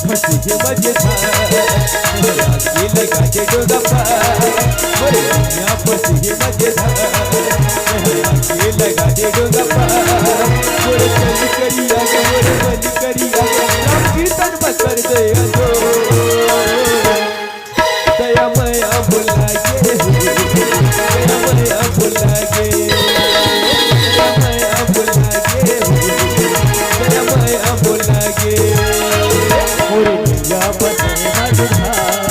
फंसी है मजेदार आगे लगा दे डोगप्पा मोरे सैया फंसी है मजेदार आगे लगा दे डोगप्पा मोरे चल करिया मोरे मन करिया राम कीर्तन बस कर दे जो दया माया भुला के दया माया भुला के दया माया भुला के दया माया भुला के मोरे भैया बने मजेदार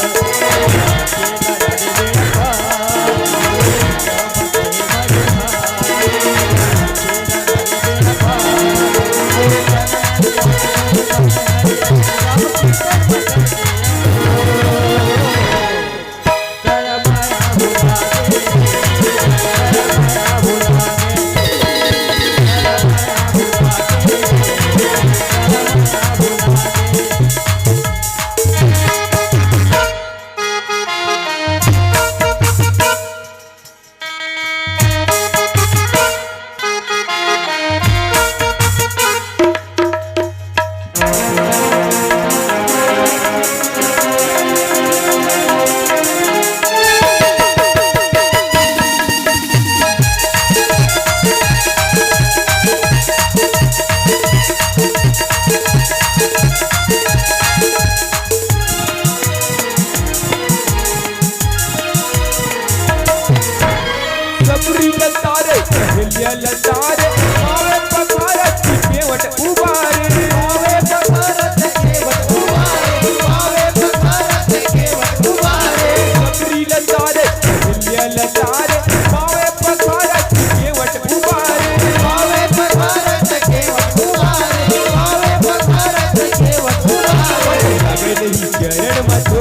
लतारे आवे पखारत केवट उबारे आवे पखारत केवट उबारे आवे पखारत केवट उबारे सबरी लतारे हिलिया लतारे आवे पखारत केवट उबारे आवे पखारत केवट उबारे आवे पखारत केवट उबारे लगे नहीं चरण मतो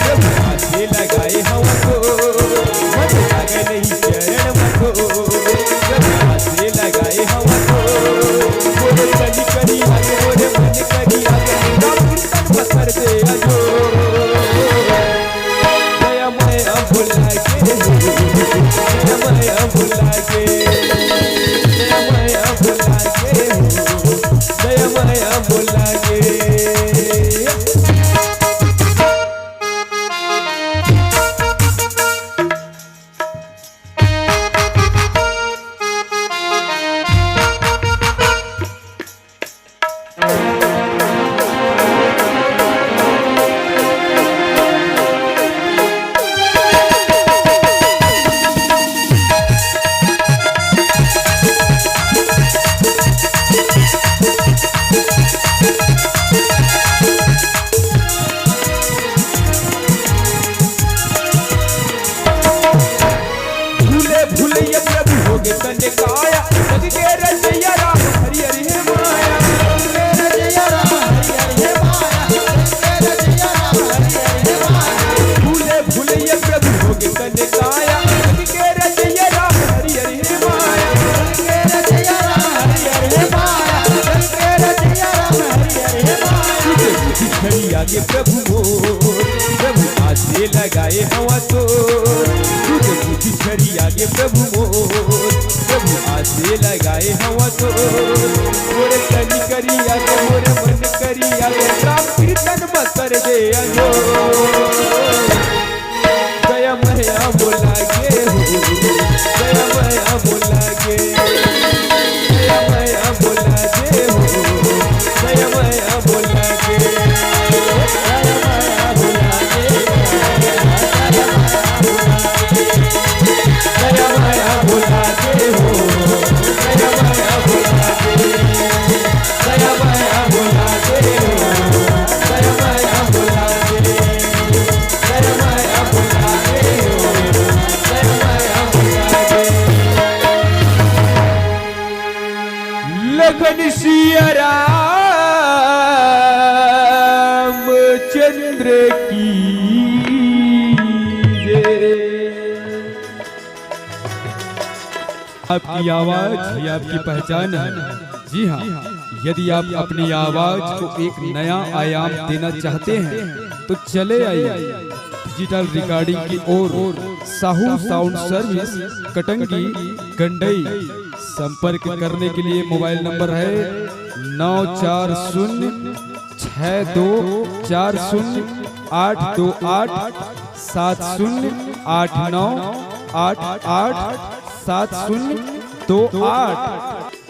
प्रभु हाथे लगाए हवा को मन लगे नहीं चरण मतो हाथे लगाए हवा को मोरे कनी कनी आगे मोरे मन कनी आगे राम कीर्तन बसर दे जो दया माया भुला के दया माया भुला के दया माया भुला के दया माया भुला के तने काया लग के रजैया राम हरि हरि हे माया रजैया राम हरि हरि हे माया रजैया राम हरि हरि हे माया भूले भूले प्रभु होगे तने काया लग के रजैया राम हरि हरि हे माया रजैया राम हरि हरि हे माया रजैया राम हरि हरि हे माया तुझे खड़ी आगे प्रभु मोर प्रभु हाथे लगाए हवा तो तुझे खड़ी आगे प्रभु मोर प्रभु हाथे लगाए हवा तो मोरे कनी करी आगे मोरे मन करी आगे राम कीर्तन बस कर दे जो दया माया बोला के दया माया बोला के दया माया बोला के दया माया बोला के दया माया बोला के दया माया बोला के दया माया बोला के दया माया बोला के दया माया बोला के दया माया बोला के दया माया बोला के लखन सिया रामचंद्र की आपकी आवाज ही आपकी पहचान है। जी हाँ, यदि आप अपनी आवाज को एक नया आयाम देना चाहते हैं तो चले आइए डिजिटल रिकॉर्डिंग की ओर। Sahu sound service, Katangi, Gandai. संपर्क करने के लिए मोबाइल नंबर है 940828707089887028।